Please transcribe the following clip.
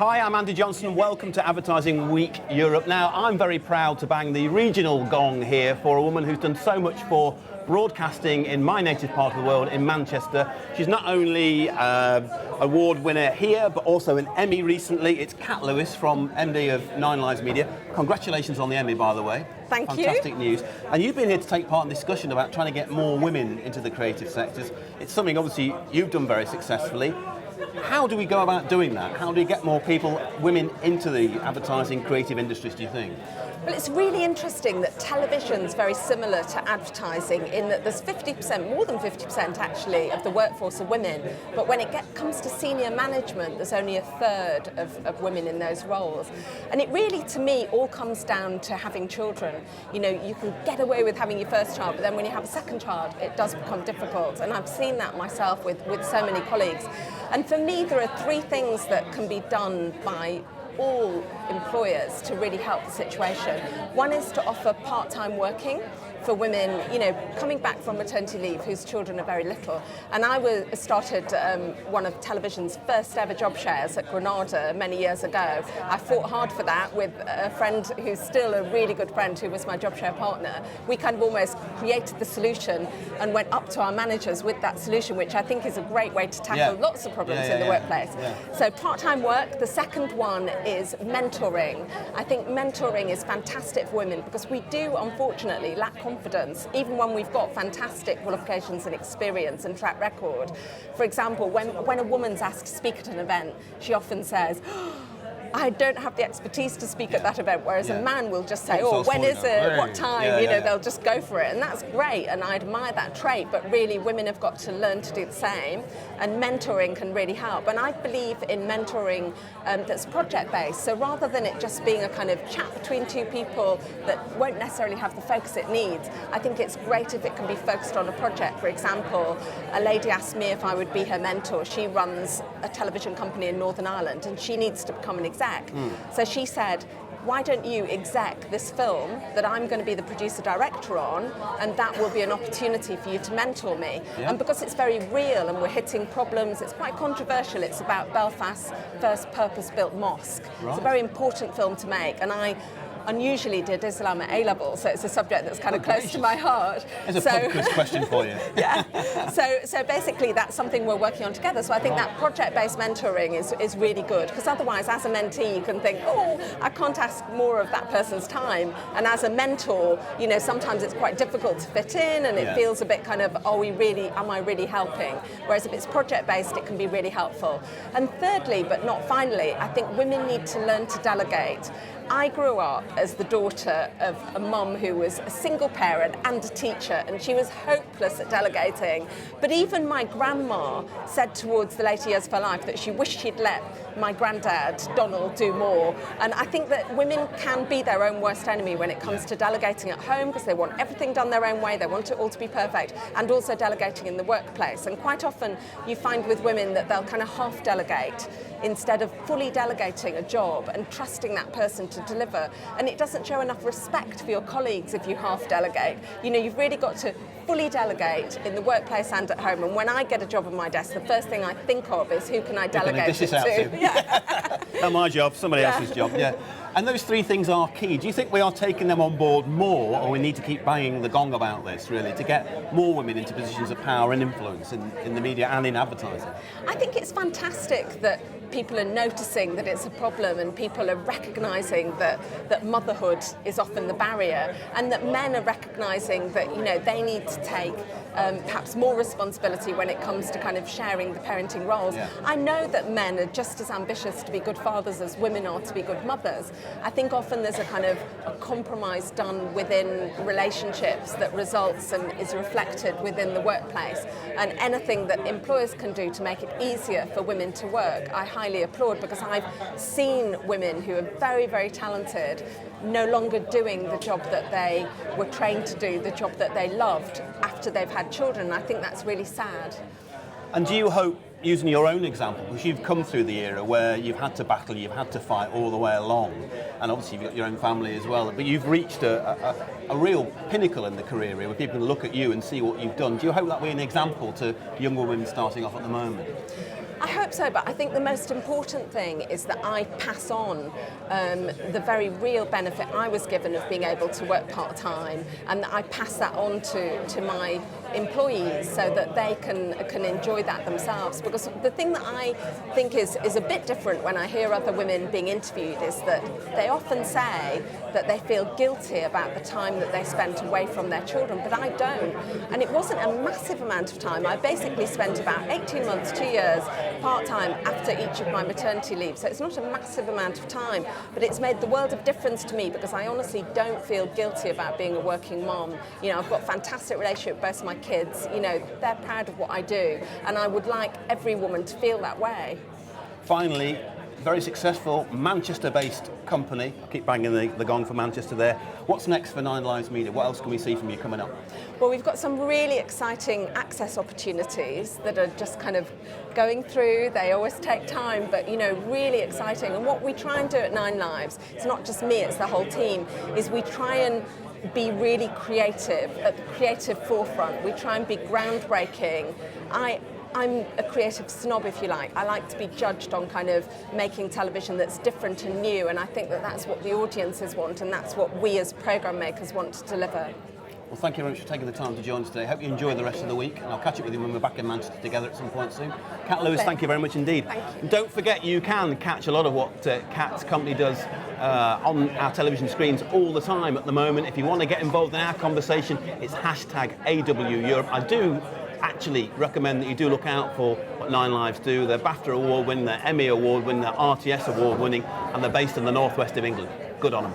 Hi, I'm Andy Johnson and welcome to Advertising Week Europe. Now, I'm very proud to bang the regional gong here for a woman who's done so much for broadcasting in my native part of the world, in Manchester. She's not only award winner here, but also an Emmy recently. It's Cat Lewis from MD of Nine Lives Media. Congratulations on the Emmy, by the way. Thank you. Fantastic news. And you've been here to take part in discussion about trying to get more women into the creative sectors. It's something, obviously, you've done very successfully. How do we go about doing that? How do we get more people, women, into the advertising creative industries, do you think? Well, it's really interesting that television's very similar to advertising in that there's 50%, more than 50% actually, of the workforce are women. But when it comes to senior management, there's only a third of women in those roles. And it really, to me, all comes down to having children. You know, you can get away with having your first child, but then when you have a second child, it does become difficult. And I've seen that myself with so many colleagues. And for me, there are three things that can be done by all employers to really help the situation. One is to offer part-time working for women, you know, coming back from maternity leave whose children are very little. And I started one of television's first ever job shares at Granada many years ago. I fought hard for that with a friend who's still a really good friend who was my job share partner. We kind of almost created the solution and went up to our managers with that solution, which I think is a great way to tackle lots of problems in the workplace. Yeah. So part-time work. The second one is mentoring. I think mentoring is fantastic for women because we do, unfortunately, lack confidence, even when we've got fantastic qualifications and experience and track record. For example, when a woman's asked to speak at an event, she often says, I don't have the expertise to speak at that event, whereas a man will just say, when is it, what time, they'll just go for it. And that's great, and I admire that trait, but really women have got to learn to do the same, and mentoring can really help. And I believe in mentoring that's project-based, so rather than it just being a kind of chat between two people that won't necessarily have the focus it needs, I think it's great if it can be focused on a project. For example, a lady asked me if I would be her mentor. She runs a television company in Northern Ireland, and she needs to become an exec. So she said, why don't you exec this film that I'm going to be the producer-director on, and that will be an opportunity for you to mentor me. Yeah. And because it's very real and we're hitting problems, it's quite controversial. It's about Belfast's first purpose-built mosque. Right. It's a very important film to make, and I unusually did Islam at A-level, so it's a subject that's kind of close to my heart. There's a pub quiz question for you. Yeah. So basically that's something we're working on together. So I think that project-based mentoring is really good, because otherwise as a mentee you can think, I can't ask more of that person's time. And as a mentor, you know, sometimes it's quite difficult to fit in, and it feels a bit kind of, am I really helping? Whereas if it's project-based, it can be really helpful. And thirdly, but not finally, I think women need to learn to delegate. I grew up as the daughter of a mum who was a single parent and a teacher, and she was hopeless at delegating. But even my grandma said towards the later years of her life that she wished she'd let my granddad, Donald, do more. And I think that women can be their own worst enemy when it comes to delegating at home, because they want everything done their own way, they want it all to be perfect, and also delegating in the workplace. And quite often you find with women that they'll kind of half delegate instead of fully delegating a job and trusting that person to deliver. And it doesn't show enough respect for your colleagues if you half delegate. You know, you've really got to fully delegate in the workplace and at home. And when I get a job on my desk, the first thing I think of is who can I delegate it to? Yeah. Not my job, somebody else's job, And those three things are key. Do you think we are taking them on board more, or we need to keep banging the gong about this, really, to get more women into positions of power and influence in the media and in advertising? I think it's fantastic that people are noticing that it's a problem, and people are recognising that motherhood is often the barrier, and that men are recognising that, you know, they need to take perhaps more responsibility when it comes to kind of sharing the parenting roles. Yeah. I know that men are just as ambitious to be good fathers as women are to be good mothers. I think often there's a kind of a compromise done within relationships that results and is reflected within the workplace. And anything that employers can do to make it easier for women to work, I highly applaud, because I've seen women who are very, very talented no longer doing the job that they were trained to do, the job that they loved after they've had children. I think that's really sad. And do you hope, using your own example, because you've come through the era where you've had to battle, you've had to fight all the way along, and obviously you've got your own family as well, but you've reached a real pinnacle in the career where people can look at you and see what you've done. Do you hope that we're an example to young women starting off at the moment? I hope so, but I think the most important thing is that I pass on the very real benefit I was given of being able to work part-time, and that I pass that on to my employees so that they can enjoy that themselves. Because the thing that I think is a bit different when I hear other women being interviewed is that they often say that they feel guilty about the time that they spent away from their children, but I don't. And it wasn't a massive amount of time. I basically spent about 18 months, 2 years, part-time after each of my maternity leave. So it's not a massive amount of time, but it's made the world of difference to me because I honestly don't feel guilty about being a working mom. You know, I've got a fantastic relationship with both my kids. You know, they're proud of what I do, and I would like every woman to feel that way. Finally, very successful Manchester-based company. I keep banging the gong for Manchester there. What's next for Nine Lives Media? What else can we see from you coming up? Well, we've got some really exciting access opportunities that are just kind of going through. They always take time, but you know, really exciting. And what we try and do at Nine Lives, it's not just me, it's the whole team, is we try and be really creative, at the creative forefront. We try and be groundbreaking. I'm a creative snob, if you like. I like to be judged on kind of making television that's different and new, and I think that that's what the audiences want, and that's what we as programme makers want to deliver. Well, thank you very much for taking the time to join us today. Hope you enjoy the rest of the week, and I'll catch up with you when we're back in Manchester together at some point soon. Kat Lewis, thank you very much indeed. Thank you. And don't forget, you can catch a lot of what Kat's company does on our television screens all the time at the moment. If you want to get involved in our conversation, it's #AW Europe. I do actually recommend that you do look out for what Nine Lives do. They're BAFTA award winning, they're Emmy award winning, they're RTS award winning, and they're based in the northwest of England. Good on them.